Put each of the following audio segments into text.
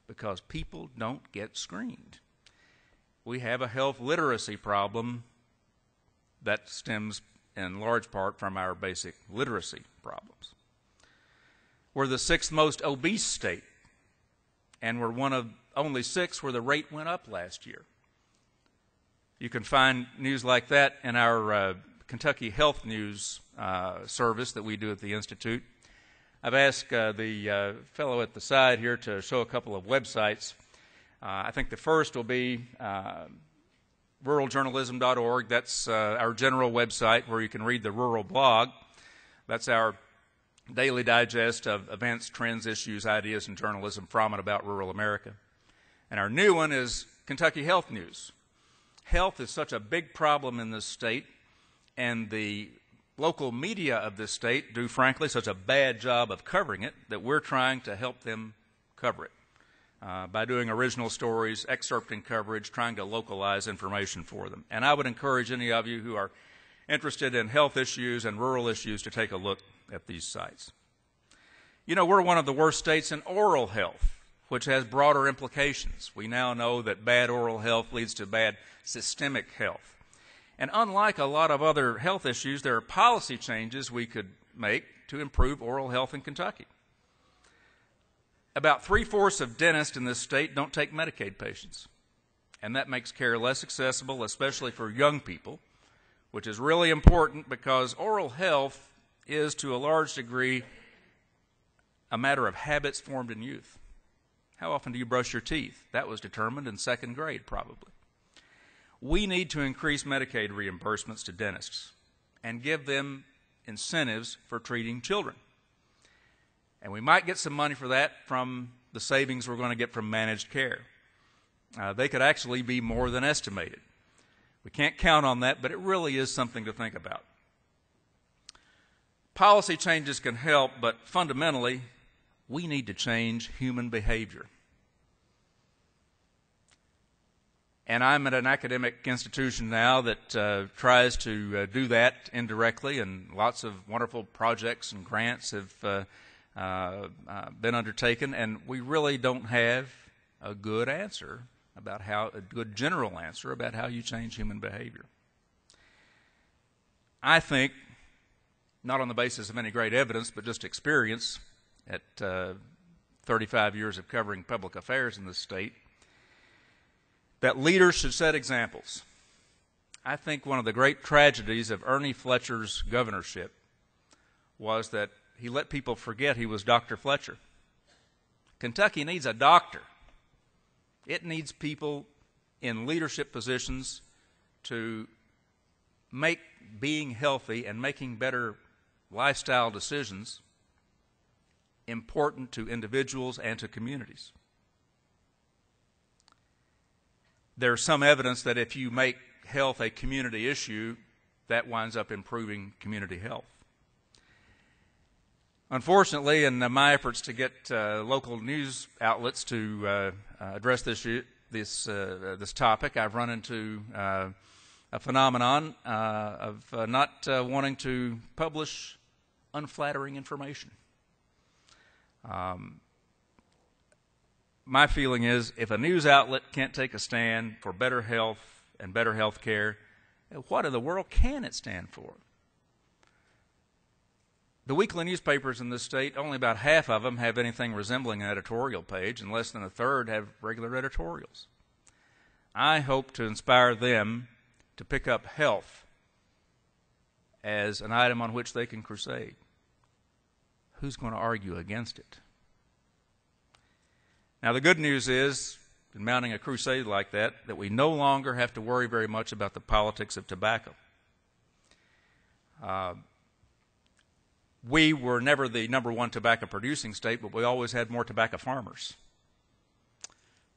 because people don't get screened. We have a health literacy problem that stems in large part from our basic literacy problems. We're the 6th most obese state, and we're one of only 6 where the rate went up last year. You can find news like that in our Kentucky Health News service that we do at the Institute. I've asked the fellow at the side here to show a couple of websites. I think the first will be ruraljournalism.org. That's our general website where you can read the Rural Blog. That's our daily digest of events, trends, issues, ideas, and journalism from and about rural America. And our new one is Kentucky Health News. Health is such a big problem in this state, and the local media of this state do, frankly, such a bad job of covering it that we're trying to help them cover it by doing original stories, excerpting coverage, trying to localize information for them. And I would encourage any of you who are interested in health issues and rural issues to take a look at these sites. You know, we're one of the worst states in oral health, which has broader implications. We now know that bad oral health leads to bad systemic health. And unlike a lot of other health issues, there are policy changes we could make to improve oral health in Kentucky. About 3/4 of dentists in this state don't take Medicaid patients, and that makes care less accessible, especially for young people, which is really important because oral health is, to a large degree, a matter of habits formed in youth. How often do you brush your teeth? That was determined in 2nd grade, probably. We need to increase Medicaid reimbursements to dentists and give them incentives for treating children. And we might get some money for that from the savings we're going to get from managed care. They could actually be more than estimated. We can't count on that, but it really is something to think about. Policy changes can help, but fundamentally, we need to change human behavior. And I'm at an academic institution now that tries to do that indirectly, and lots of wonderful projects and grants have been undertaken, and we really don't have a good answer about a good general answer about how you change human behavior. I think, not on the basis of any great evidence, but just experience at 35 years of covering public affairs in this state, that leaders should set examples. I think one of the great tragedies of Ernie Fletcher's governorship was that he let people forget he was Dr. Fletcher. Kentucky needs a doctor. It needs people in leadership positions to make being healthy and making better lifestyle decisions important to individuals and to communities. There's some evidence that if you make health a community issue, that winds up improving community health. Unfortunately, in my efforts to get local news outlets to address this topic, I've run into a phenomenon of not wanting to publish unflattering information. My feeling is if a news outlet can't take a stand for better health and better health care, what in the world can it stand for? The weekly newspapers in this state, only about half of them have anything resembling an editorial page, and less than a third have regular editorials. I hope to inspire them to pick up health as an item on which they can crusade. Who's going to argue against it? Now, the good news is, in mounting a crusade like that we no longer have to worry very much about the politics of tobacco. We were never the #1 tobacco producing state, but we always had more tobacco farmers,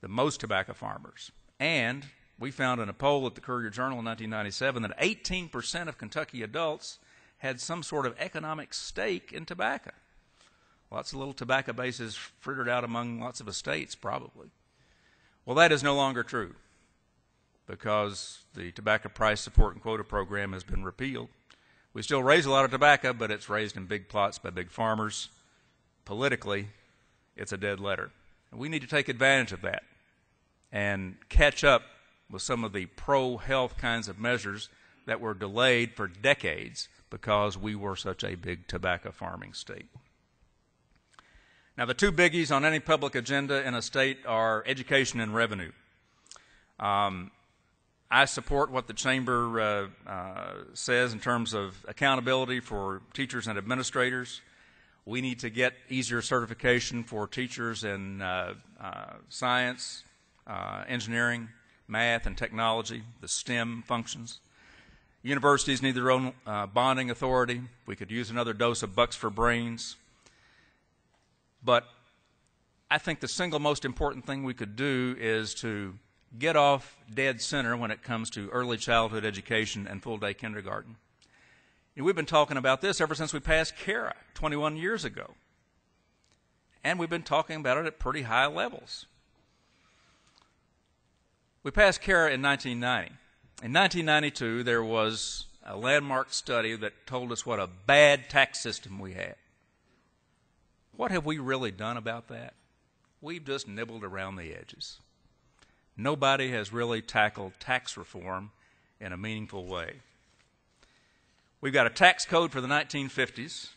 the most tobacco farmers. And we found in a poll at the Courier-Journal in 1997 that 18% of Kentucky adults had some sort of economic stake in tobacco. Lots of little tobacco bases frittered out among lots of estates, probably. Well, that is no longer true because the tobacco price support and quota program has been repealed. We still raise a lot of tobacco, but it's raised in big plots by big farmers. Politically, it's a dead letter. We need to take advantage of that and catch up with some of the pro-health kinds of measures that were delayed for decades because we were such a big tobacco farming state. Now, the two biggies on any public agenda in a state are education and revenue. I support what the Chamber says in terms of accountability for teachers and administrators. We need to get easier certification for teachers in science, engineering, math, and technology, the STEM functions. Universities need their own bonding authority. We could use another dose of bucks for brains. But I think the single most important thing we could do is to get off dead center when it comes to early childhood education and full-day kindergarten. And we've been talking about this ever since we passed CARA 21 years ago. And we've been talking about it at pretty high levels. We passed CARA in 1990. In 1992, there was a landmark study that told us what a bad tax system we had. What have we really done about that? We've just nibbled around the edges. Nobody has really tackled tax reform in a meaningful way. We've got a tax code for the 1950s,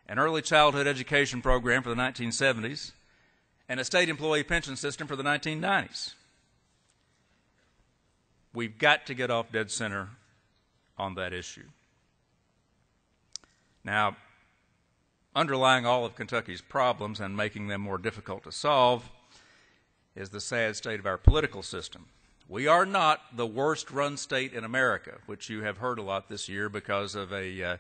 an early childhood education program for the 1970s, and a state employee pension system for the 1990s. We've got to get off dead center on that issue. Now, underlying all of Kentucky's problems and making them more difficult to solve is the sad state of our political system. We are not the worst run state in America, which you have heard a lot this year because of a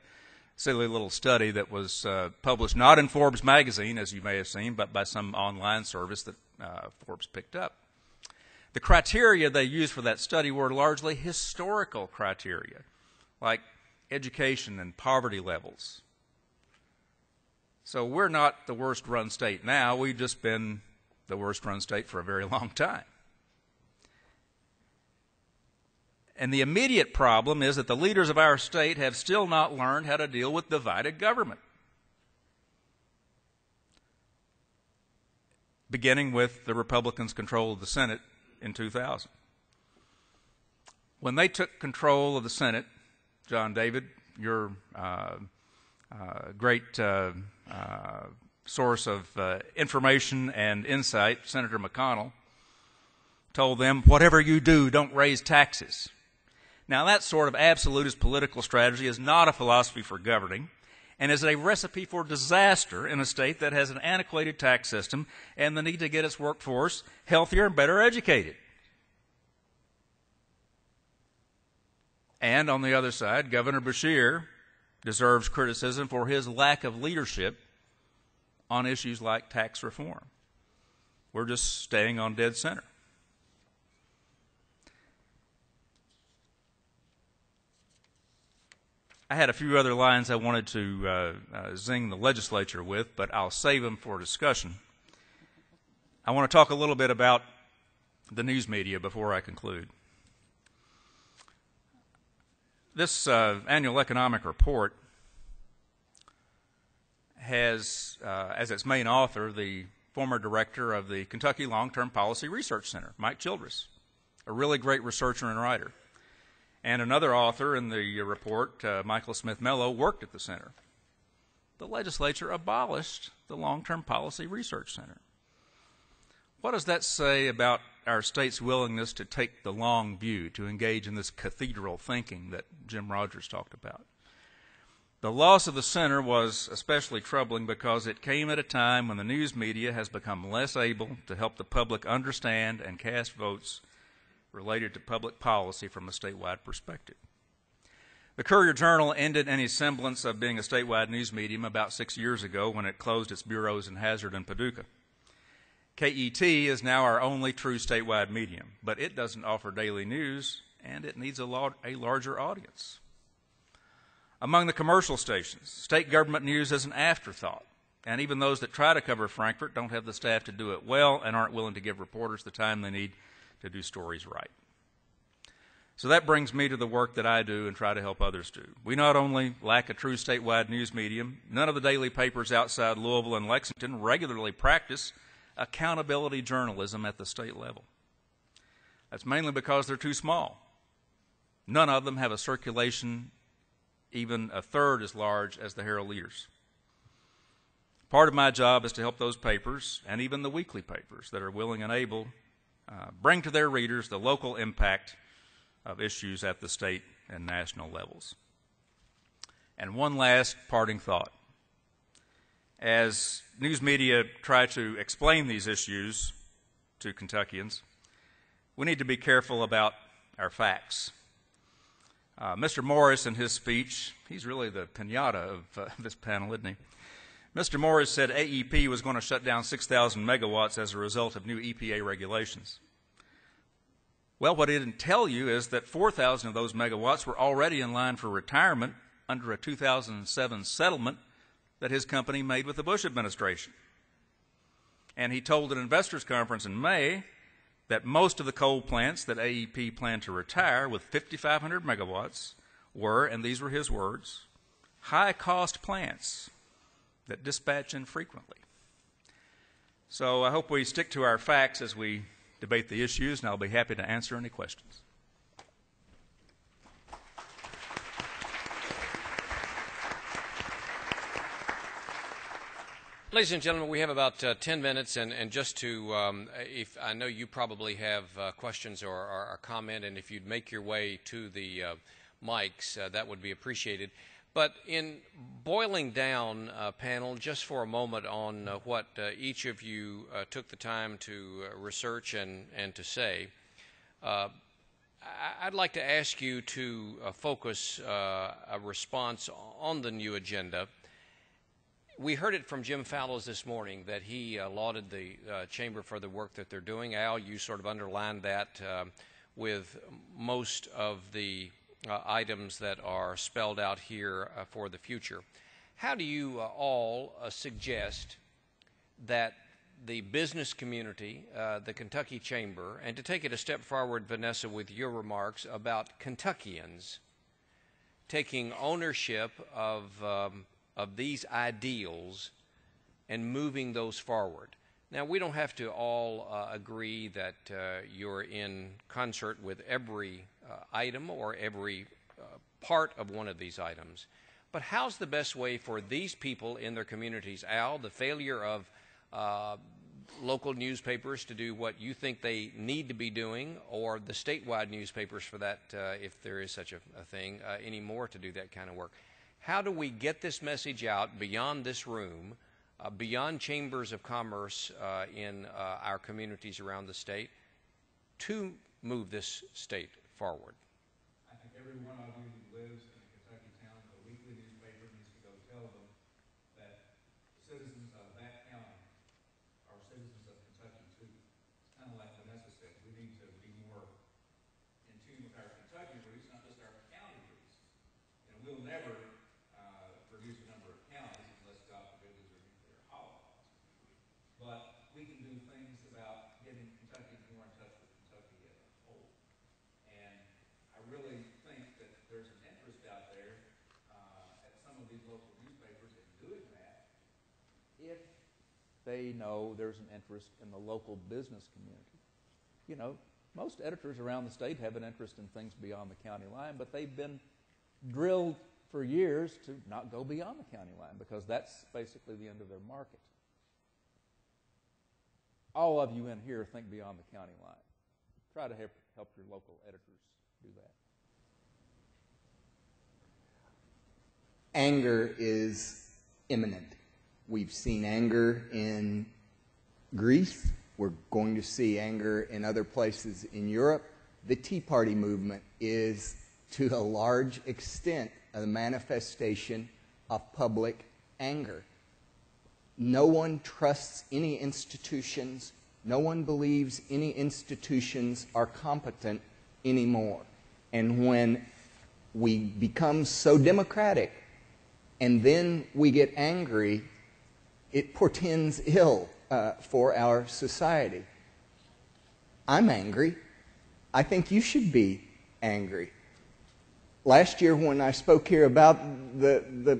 silly little study that was published not in Forbes magazine, as you may have seen, but by some online service that Forbes picked up. The criteria they used for that study were largely historical criteria, like education and poverty levels. So we're not the worst run state now. We've just been the worst run state for a very long time. And the immediate problem is that the leaders of our state have still not learned how to deal with divided government, beginning with the Republicans' control of the Senate in 2000. When they took control of the Senate, John David, your great source of information and insight, Senator McConnell, told them, whatever you do, don't raise taxes. Now, that sort of absolutist political strategy is not a philosophy for governing and is a recipe for disaster in a state that has an antiquated tax system and the need to get its workforce healthier and better educated. And on the other side, Governor Beshear deserves criticism for his lack of leadership on issues like tax reform. We're just staying on dead center. I had a few other lines I wanted to zing the legislature with, but I'll save them for discussion. I want to talk a little bit about the news media before I conclude. This annual economic report has, as its main author, the former director of the Kentucky Long-Term Policy Research Center, Mike Childress, a really great researcher and writer. And another author in the report, Michael Smith Mello, worked at the center. The legislature abolished the Long-Term Policy Research Center. What does that say about our state's willingness to take the long view, to engage in this cathedral thinking that Jim Rogers talked about? The loss of the center was especially troubling because it came at a time when the news media has become less able to help the public understand and cast votes related to public policy from a statewide perspective. The Courier-Journal ended any semblance of being a statewide news medium about 6 years ago when it closed its bureaus in Hazard and Paducah. KET is now our only true statewide medium, but it doesn't offer daily news, and it needs a larger audience. Among the commercial stations, state government news is an afterthought, and even those that try to cover Frankfort don't have the staff to do it well and aren't willing to give reporters the time they need to do stories right. So that brings me to the work that I do and try to help others do. We not only lack a true statewide news medium, none of the daily papers outside Louisville and Lexington regularly practice accountability journalism at the state level. That's mainly because they're too small. None of them have a circulation even a third as large as the Herald-Leaders. Part of my job is to help those papers, and even the weekly papers that are willing and able, bring to their readers the local impact of issues at the state and national levels. And one last parting thought. As news media try to explain these issues to Kentuckians, we need to be careful about our facts. Mr. Morris, in his speech, he's really the piñata of this panel, isn't he? Mr. Morris said AEP was going to shut down 6,000 megawatts as a result of new EPA regulations. Well, what he didn't tell you is that 4,000 of those megawatts were already in line for retirement under a 2007 settlement that his company made with the Bush administration. And he told an investors conference in May that most of the coal plants that AEP planned to retire with 5,500 megawatts were, and these were his words, high-cost plants that dispatch infrequently. So I hope we stick to our facts as we debate the issues, and I'll be happy to answer any questions. Ladies and gentlemen, we have about 10 minutes, and just to, if I know you probably have questions or a comment, and if you'd make your way to the mics, that would be appreciated. But in boiling down, panel, just for a moment on what each of you took the time to research and to say, I'd like to ask you to focus a response on the new agenda. We heard it from Jim Fallows this morning that he lauded the Chamber for the work that they're doing. Al, you sort of underlined that with most of the items that are spelled out here for the future. How do you all suggest that the business community, the Kentucky Chamber, and to take it a step forward, Vanessa, with your remarks about Kentuckians taking ownership of these ideals and moving those forward? Now, we don't have to all agree that you're in concert with every item or every part of one of these items. But how's the best way for these people in their communities? Al, the failure of local newspapers to do what you think they need to be doing, or the statewide newspapers for that, if there is such a thing, anymore to do that kind of work. How do we get this message out beyond this room, beyond chambers of commerce in our communities around the state, to move this state forward? I think every one of you who lives in a Kentucky town, a weekly newspaper needs to go tell them that citizens of that county are citizens of Kentucky too. It's kind of like Vanessa said, we need to be more in tune with our Kentucky roots, not just our county roots. And we'll never reduce the number of counties unless, God forbid, there's a nuclear holocaust. But we can do things about getting Kentuckians more in touch with Kentucky as a whole. And I really think that there's an interest out there at some of these local newspapers in doing that if they know there's an interest in the local business community. You know, most editors around the state have an interest in things beyond the county line, but they've been drilled for years to not go beyond the county line because that's basically the end of their market. All of you in here think beyond the county line. Try to help your local editors do that. Anger is imminent. We've seen anger in Greece. We're going to see anger in other places in Europe. The Tea Party movement is, to a large extent, a manifestation of public anger. No one trusts any institutions. No one believes any institutions are competent anymore. And when we become so democratic and then we get angry, it portends ill for our society. I'm angry. I think you should be angry. Last year when I spoke here about the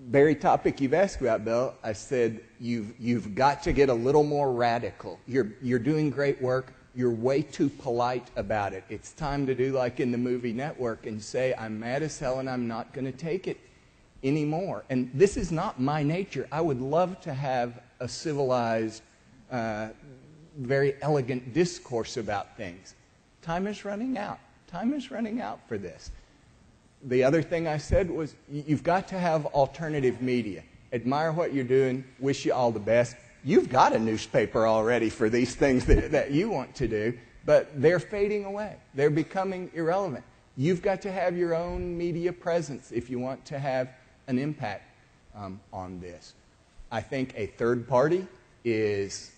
very topic you've asked about, Bill, I said you've got to get a little more radical. You're doing great work. You're way too polite about it. It's time to do like in the movie Network and say, I'm mad as hell and I'm not going to take it anymore. And this is not my nature. I would love to have a civilized, very elegant discourse about things. Time is running out. Time is running out for this. The other thing I said was you've got to have alternative media. Admire what you're doing. Wish you all the best. You've got a newspaper already for these things that you want to do, but they're fading away. They're becoming irrelevant. You've got to have your own media presence if you want to have an impact on this. I think a third party is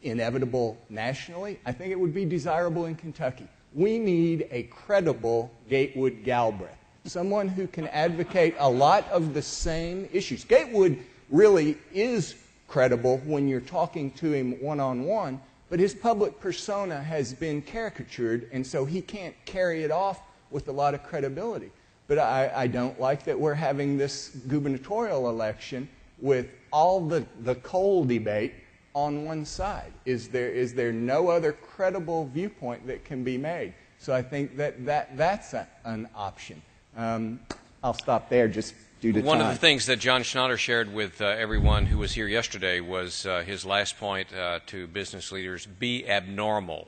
inevitable nationally. I think it would be desirable in Kentucky. We need a credible Gatewood Galbraith, someone who can advocate a lot of the same issues. Gatewood really is credible when you're talking to him one-on-one, but his public persona has been caricatured, and so he can't carry it off with a lot of credibility. But I don't like that we're having this gubernatorial election with all the coal debate on one side. Is there no other credible viewpoint that can be made? So I think that's an option. I'll stop there just due to time. One of the things that John Schnatter shared with everyone who was here yesterday was his last point to business leaders: be abnormal,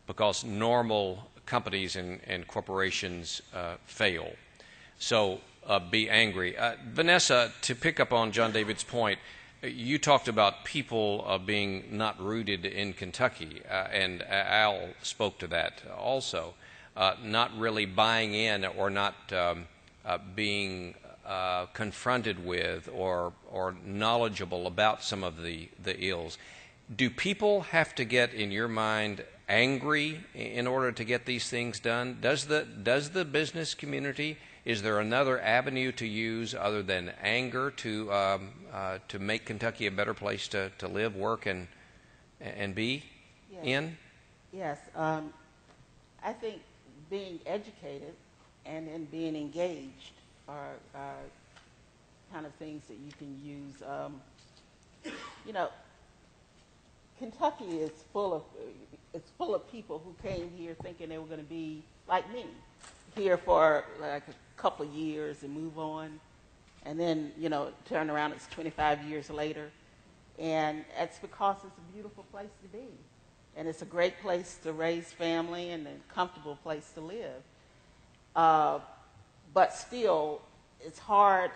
because normal companies and corporations fail. So be angry. Vanessa, to pick up on John David's point, you talked about people being not rooted in Kentucky, and Al spoke to that also, not really buying in or not being confronted with or knowledgeable about some of the ills. Do people have to get, in your mind, angry in order to get these things done? Does the business community, is there another avenue to use other than anger to make Kentucky a better place to live, work, and be in? Yes. I think being educated and then being engaged are kind of things that you can use. Kentucky is full of people who came here thinking they were going to be like me, here for like a couple of years and move on, and then turn around. It's 25 years later, and that's because it's a beautiful place to be, and it's a great place to raise family and a comfortable place to live. But still, it's hard.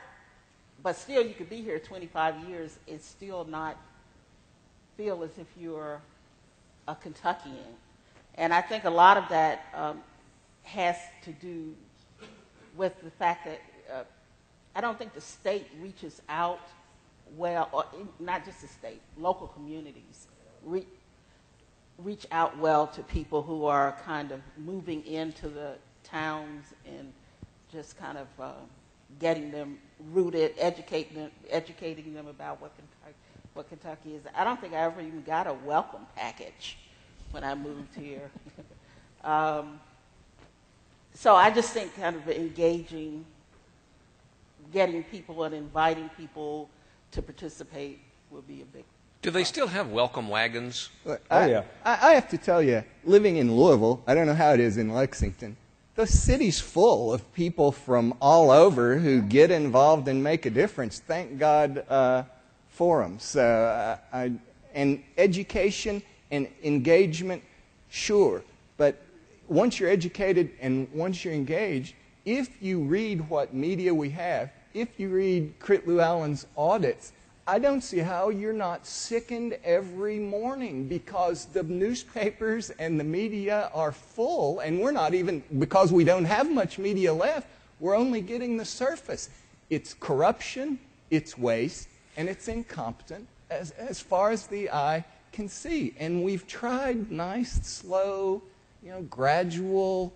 But still, you could be here 25 years and still not feel as if you're a Kentuckian. And I think a lot of that has to do with the fact that I don't think the state reaches out well, or not just the state, local communities reach out well to people who are kind of moving into the towns and just kind of getting them rooted, educating them about what Kentucky is. I don't think I ever even got a welcome package when I moved here. So I just think kind of engaging, getting people and inviting people to participate would be a big. Do they still have welcome wagons? I have to tell you, living in Louisville, I don't know how it is in Lexington, the city's full of people from all over who get involved and make a difference. Thank God for them. So, and education and engagement, sure. But once you're educated and once you're engaged, if you read what media we have, if you read Crit Llewellyn's audits, I don't see how you're not sickened every morning, because the newspapers and the media are full, and we're not even, because we don't have much media left, we're only getting the surface. It's corruption, it's waste, and it's incompetent as far as the eye can see. And we've tried nice, slow, gradual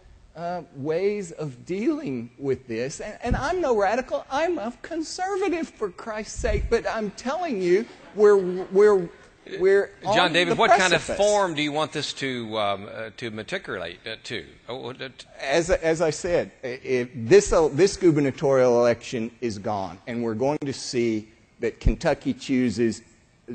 ways of dealing with this. And I'm no radical. I'm a conservative, for Christ's sake. But I'm telling you, we're We're on John David, the what kind of precipice. form do you want this to matriculate to? As I said, this gubernatorial election is gone, and we're going to see that Kentucky chooses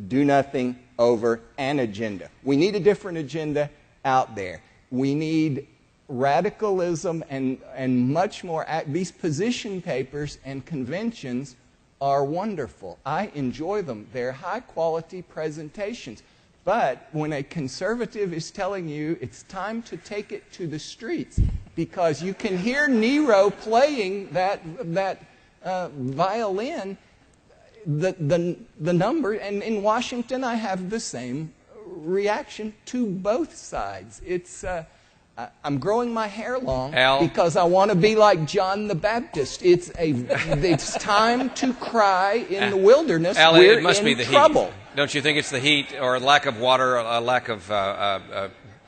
do nothing over an agenda. We need a different agenda out there. We need radicalism and much more. These position papers and conventions are wonderful. I enjoy them. They're high-quality presentations. But when a conservative is telling you it's time to take it to the streets because you can hear Nero playing that violin, the number, and in Washington I have the same reaction to both sides. I'm growing my hair long Al, because I want to be like John the Baptist. It's time to cry in the wilderness. Al, We're it must in be the trouble. heat. Don't you think it's the heat or lack of water, a lack of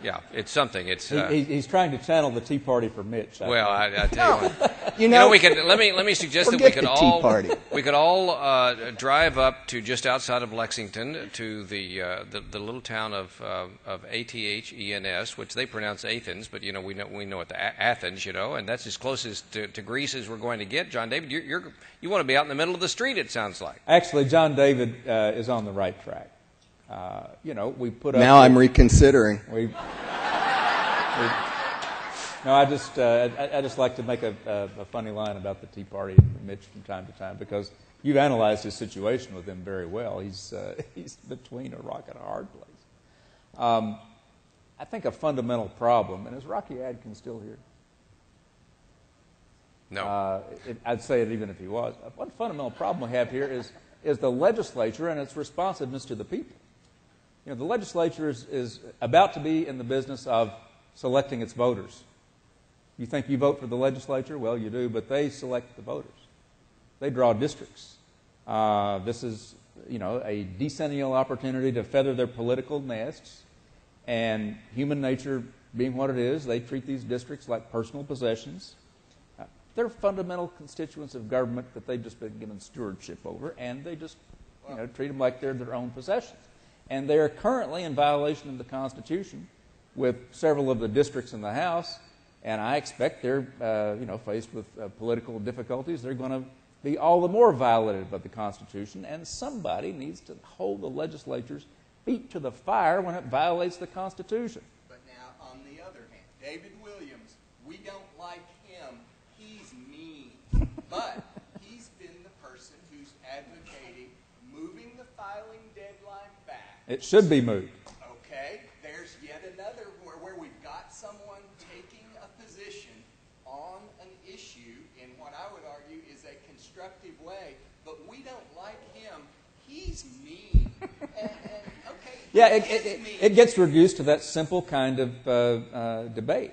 yeah, it's something. It's he's trying to channel the Tea Party for Mitch. I tell you what. You know, we could let me suggest that forget the Tea Party. we could all drive up to just outside of Lexington to the little town of Athens, which they pronounce Athens, but we know it Athens, and that's as close as to Greece as we're going to get. John David, you want to be out in the middle of the street, it sounds like. Actually, John David is on the right track. We put up. Now I'm reconsidering. No, I just like to make a funny line about the Tea Party and Mitch from time to time because you've analyzed his situation with him very well. He's between a rock and a hard place. I think a fundamental problem, and is Rocky Adkins still here? No. I'd say it even if he was. One fundamental problem we have here is the legislature and its responsiveness to the people. The legislature is about to be in the business of selecting its voters. You think you vote for the legislature? Well, you do, but they select the voters. They draw districts. This is, a decennial opportunity to feather their political nests, and human nature being what it is, they treat these districts like personal possessions. They're fundamental constituents of government that they've just been given stewardship over, and they just, treat them like they're their own possessions. And they are currently in violation of the Constitution with several of the districts in the House, and I expect they're, faced with political difficulties, they're going to be all the more violated by the Constitution, and somebody needs to hold the legislature's feet to the fire when it violates the Constitution. But now, on the other hand, David Williams, we don't like him. He's mean. But he's been the person who's advocating moving the filing deadline back. It should be moved. Okay, there's yet another where we've got someone taking a position on an issue in what I would argue is a constructive way, but we don't like him. He's mean. Yeah, it gets reduced to that simple kind of debate.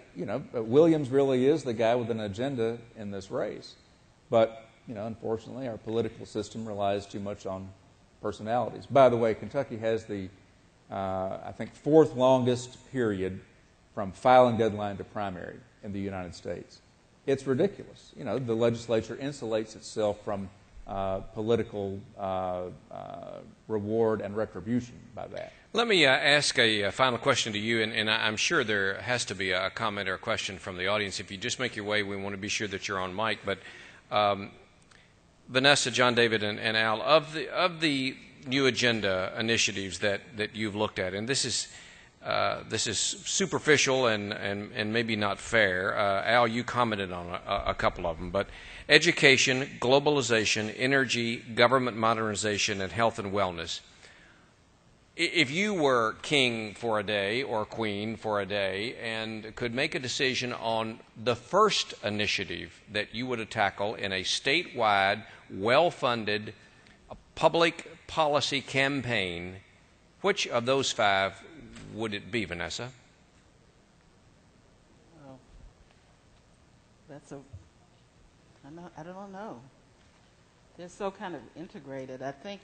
Williams really is the guy with an agenda in this race. But, unfortunately, our political system relies too much on personalities. By the way, Kentucky has the, I think, fourth longest period from filing deadline to primary in the United States. It's ridiculous. The legislature insulates itself from political reward and retribution by that. Let me ask a final question to you, and I'm sure there has to be a comment or a question from the audience. If you just make your way, we want to be sure that you're on mic. But Vanessa, John David, and Al, of the new agenda initiatives that you've looked at, and this is superficial and maybe not fair. Al, you commented on a couple of them, but education, globalization, energy, government modernization, and health and wellness. If you were king for a day or queen for a day and could make a decision on the first initiative that you would tackle in a statewide, well-funded public policy campaign, which of those five would it be, Vanessa? Well, I don't know. They're so kind of integrated. I think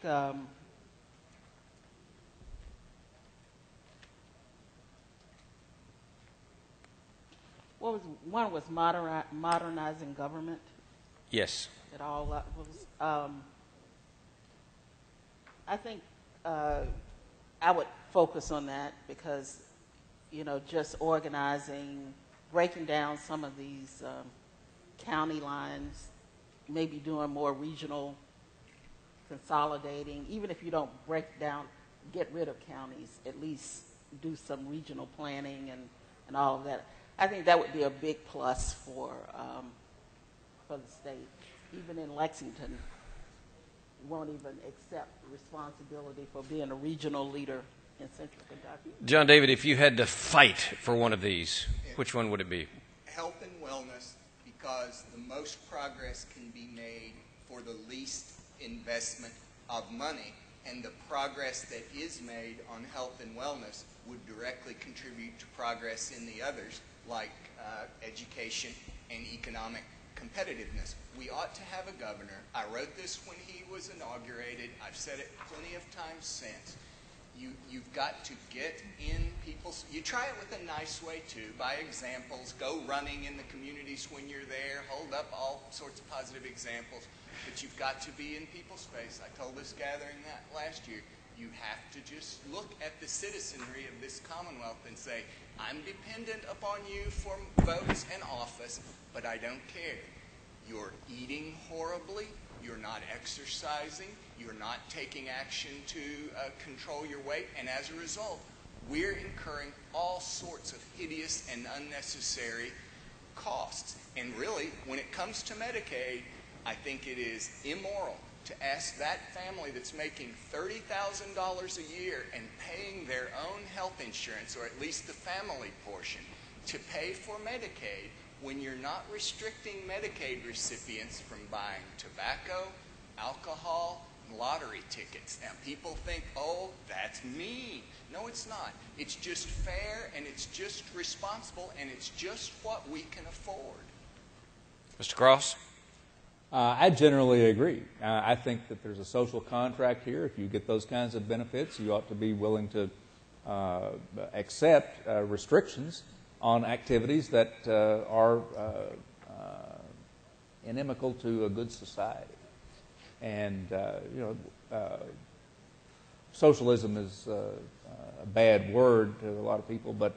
one was modernizing government. Yes. At all levels. I think I would focus on that because, just organizing, breaking down some of these county lines, maybe doing more regional consolidating. Even if you don't get rid of counties, at least do some regional planning and all of that. I think that would be a big plus for the state. Even in Lexington, won't even accept responsibility for being a regional leader in Central Kentucky. John David, if you had to fight for one of these, which one would it be? Health and wellness, because the most progress can be made for the least investment of money, and the progress that is made on health and wellness would directly contribute to progress in the others, like education and economic competitiveness. We ought to have a governor. I wrote this when he was inaugurated. I've said it plenty of times since. You've got to get in people's... You try it with a nice way, too, by examples. Go running in the communities when you're there. Hold up all sorts of positive examples. But you've got to be in people's space. I told this gathering that last year. You have to just look at the citizenry of this Commonwealth and say, I'm dependent upon you for votes and office, but I don't care. You're eating horribly. You're not exercising. You're not taking action to control your weight. And as a result, we're incurring all sorts of hideous and unnecessary costs. And really, when it comes to Medicaid, I think it is immoral to ask that family that's making $30,000 a year and paying their own health insurance, or at least the family portion, to pay for Medicaid when you're not restricting Medicaid recipients from buying tobacco, alcohol, and lottery tickets. Now, people think, oh, that's mean. No, it's not. It's just fair, and it's just responsible, and it's just what we can afford. Mr. Cross? I generally agree. I think that there's a social contract here. If you get those kinds of benefits, you ought to be willing to accept restrictions on activities that are inimical to a good society. And, socialism is a bad word to a lot of people, but,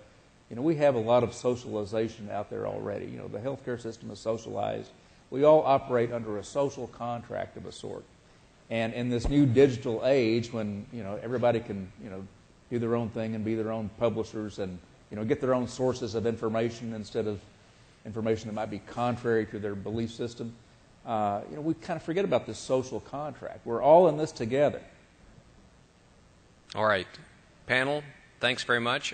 we have a lot of socialization out there already. The healthcare system is socialized. We all operate under a social contract of a sort. And in this new digital age when, everybody can, do their own thing and be their own publishers and, get their own sources of information instead of information that might be contrary to their belief system, we kind of forget about this social contract. We're all in this together. All right. Panel, thanks very much.